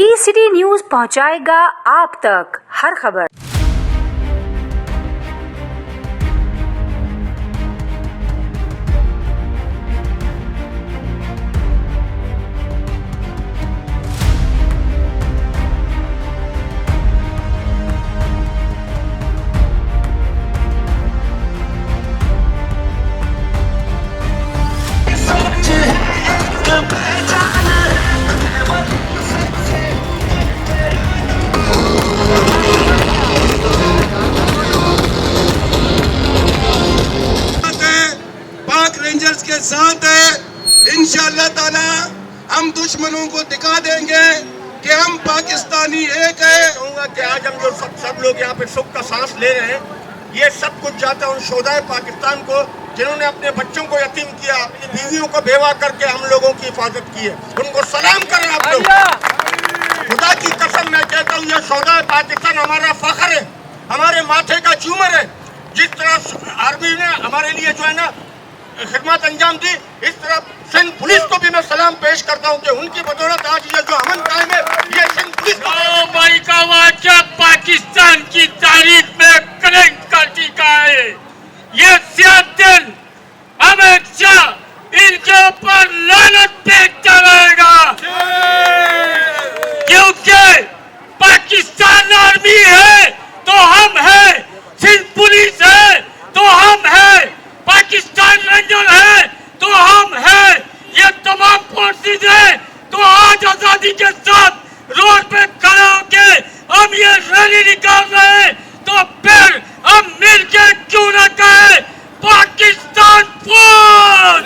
ई-सिटी news पहुंचाएगा आप तक हर खबर। रेंजर्स के साथ है। इंशाअल्लाह ताला हम दुश्मनों को दिखा देंगे कि हम पाकिस्तानी एक है। कहूँगा कि आज हम जो सब लोग यहाँ पे सुख का सांस ले रहे हैं, ये सब कुछ जाता है उन शोधाए पाकिस्तान को जिन्होंने अपने बच्चों को यतीम किया, अपनी बीवियों को बेवा करके हम लोगों की हिफाजत की है। उनको सलाम करें आप लोग। खुदा की कसम मैं कहता हूँ, ये शोधाए पाकिस्तान हमारा फख्र है, हमारे माथे का झूमर है। जिस तरह आर्मी ने हमारे लिए जो है ना खिदमत अंजाम दी, इस तरह सिंध पुलिस को भी मैं सलाम पेश करता हूं कि उनकी बदौलत आज ये जो अमन कायम है, ये सिंध पुलिस भाई का वाक़या पाकिस्तान की तारीख में कलंक का टीका है। ये सियासत हमेशा इनके ऊपर लानत फेंकता रहेगा, क्योंकि पाकिस्तान आर्मी है तो हम है, सिंध पुलिस है तो हम है, पाकिस्तान रेंजर है तो हम है, ये तमाम फोर्सेज है। तो आज आजादी के साथ रोड पे खड़े होके हम ये रैली निकाल रहे हैं, तो फिर हम मिलके क्यों न कहे पाकिस्तान फौज।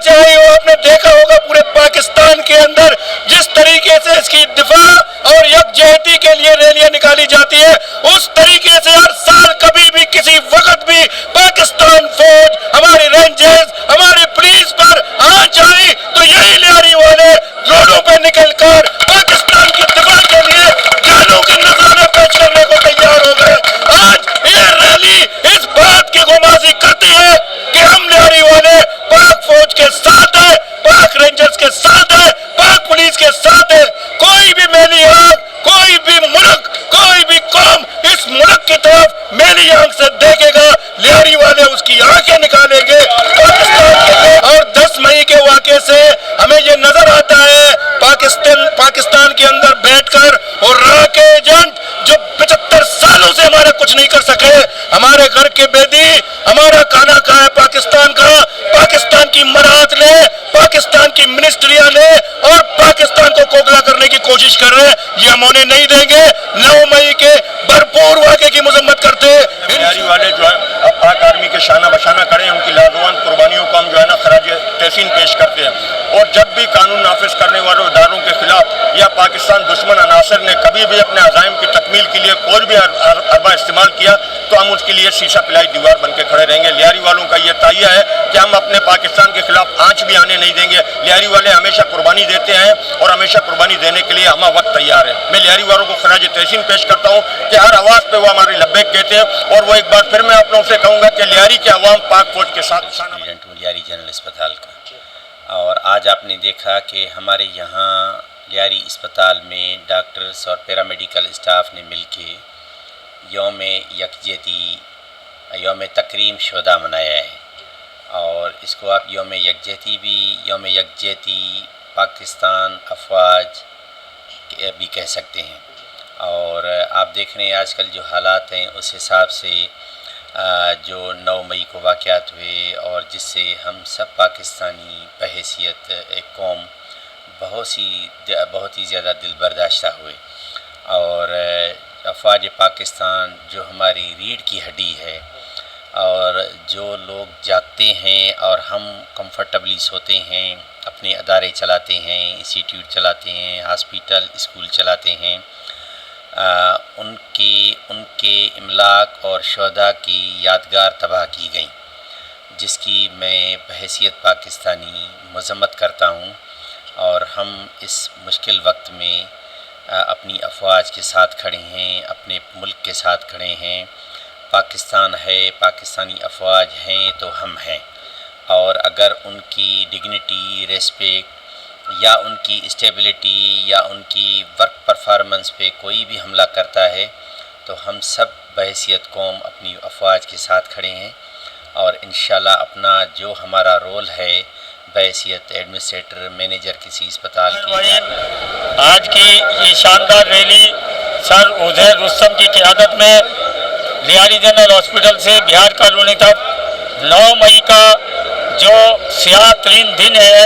चाहे वो आपने देखा होगा पूरे पाकिस्तान के अंदर जिस तरीके से इसकी दिफा और यकजहती के लिए रैलियां निकाली जाती है, उस तरीके से हर साल कभी भी किसी वक्त भी पाकिस्तान फौज, हमारी रेंजर्स, हमारी पुलिस पर आ जाए तो यही लियारी वाले रोडों पे निकलकर पाकिस्तान की दिफा के लिए जानों के नजराना पेश करने को तैयार हो गए। आज ये रैली इस बात की गुमाजी करती है कि हम लियारी वाले पाक फौज के साथ है, पाक रेंजर्स के साथ है, पाक पुलिस के साथ है। कोई भी मेली आंख, कोई भी मुल्क, कोई भी कौम इस मुल्क की तरफ मेली आंख से देखेगा, लियारी वाले उसकी आंखें निकालेंगे पाकिस्तान के लिए। और 10 मई के वाक़े से हमें ये नजर आता है पाकिस्तान के अंदर बैठकर और राह के एजेंट जो 75 सालों से हमारा कुछ नहीं कर सके, हमारे घर के बेदी, हमारा खाना कहाँ है पाकिस्तान का, पाकिस्तान की मराहत ले, पाकिस्तान की मिनिस्ट्रियां ले और पाकिस्तान को कोगला करने की कोशिश कर रहे हैं। ये हम उन्हें नहीं देंगे। 9 मई के भरपूर वाक़े की मजम्मत करते हैं। तैयारी वाले जो है अब पाक आर्मी के शाना बशाना करें, उनकी लाजवाब कुर्बानियों को हम जो है ना खराज तहसीन पेश करते हैं। और जब भी कानून नाफिज करने वालों इदारों के खिलाफ या पाकिस्तान दुश्मन अनासर ने कभी भी अपने अज़ाइम की तकमील के लिए कोई भी अरबा इस्तेमाल किया तो हम उसके लिए शीशा पिलाई दीवार बन के खड़े रहेंगे। लियारी वालों का ये ताइया है कि हम अपने पाकिस्तान के खिलाफ आंच भी आने नहीं देंगे। लियारी वाले हमेशा कुर्बानी देते हैं और हमेशा कुर्बानी देने के लिए हम वक्त तैयार है। मैं लियारी वालों को खराज तहसीन पेश करता हूँ कि हर आवाज़ पे वो हमारी लब्बैक कहते हैं। और वो एक बार फिर मैं आप लोगों से कहूँगा कि लियारी के अवाम पाक फौज के साथ लियारी जनरल अस्पताल का। और आज आपने देखा कि हमारे यहाँ लियारी अस्पताल में डॉक्टर्स और पैरामेडिकल स्टाफ ने मिलके यौम यकजहती, यौम तकरीम शुहदा मनाया है। और इसको आप यौम यकजहती पाकिस्तान अफवाज भी कह सकते हैं। और आप देख रहे हैं आजकल जो हालात हैं उस हिसाब से जो 9 मई को वाक़यात हुए और जिससे हम सब पाकिस्तानी बहैसियत एक कौम बहुत ही ज़्यादा दिल बर्दाश्ता हुए। और अफवाज पाकिस्तान जो हमारी रीढ़ की हड्डी है, और जो लोग जागते हैं और हम कंफर्टेबली सोते हैं, अपने अदारे चलाते हैं, इंस्टीट्यूट चलाते हैं, हॉस्पिटल, स्कूल चलाते हैं, उनके इमलाक और शहदा की यादगार तबाह की गई, जिसकी मैं बहैसियत पाकिस्तानी मज़म्मत करता हूँ। और हम इस मुश्किल वक्त में अपनी अफवाज के साथ खड़े हैं, अपने मुल्क के साथ खड़े हैं। पाकिस्तान है, पाकिस्तानी अफवाज हैं तो हम हैं, और अगर उनकी डिग्निटी, रेस्पेक्ट या उनकी स्टेबिलिटी या उनकी वर्क परफॉर्मेंस पे कोई भी हमला करता है तो हम सब बहैसियत कौम अपनी अफवाज के साथ खड़े हैं, और इंशाल्लाह अपना जो हमारा रोल है बहैसियत एडमिनिस्ट्रेटर, मैनेजर किसी अस्पताल की। आज की ये शानदार रैली सर उज़ैर रुस्तम की क़यादत में लियारी जनरल हॉस्पिटल से बिहार कॉलोनी तक 9 मई का जो स्याह तरीन दिन है,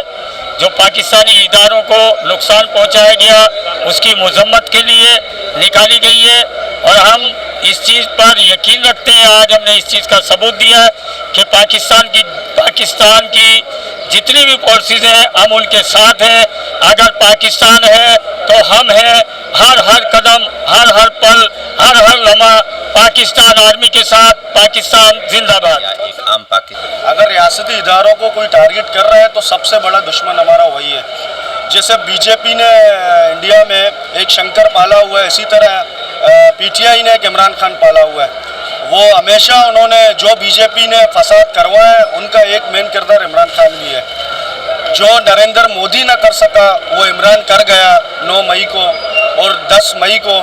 जो पाकिस्तानी इदारों को नुकसान पहुंचाया गया, उसकी मज़म्मत के लिए निकाली गई है। और हम इस चीज़ पर यकीन रखते हैं, आज हमने इस चीज़ का सबूत दिया है कि पाकिस्तान की जितनी भी पॉलिसीज़ हैं हम उनके साथ हैं। अगर पाकिस्तान है तो हम हैं। हर कदम, हर पल, हर लम्हा पाकिस्तान आर्मी के साथ। पाकिस्तान जिंदाबाद। एक आम पाकिस्तान अगर रियासती इदारों को कोई टारगेट कर रहा है तो सबसे बड़ा दुश्मन हमारा वही है। जैसे बीजेपी ने इंडिया में एक शंकर पाला हुआ है, इसी तरह पीटीआई ने एक इमरान खान पाला हुआ है। वो हमेशा उन्होंने जो बीजेपी ने फसाद करवाया है उनका एक मेन किरदार इमरान खान भी है। जो नरेंद्र मोदी न कर सका वो इमरान कर गया 9 मई को और 10 मई को।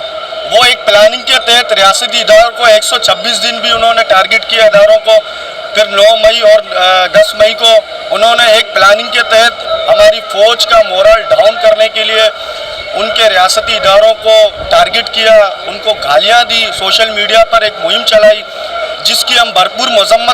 वो एक प्लानिंग के तहत रियासती इदारों को 126 दिन भी उन्होंने टारगेट किया इदारों को। फिर 9 मई और 10 मई को उन्होंने एक प्लानिंग के तहत हमारी फ़ौज का मोरल डाउन करने के लिए उनके रियासती इदारों को टारगेट किया, उनको गालियां दी, सोशल मीडिया पर एक मुहिम चलाई जिसकी हम भरपूर मजम्मत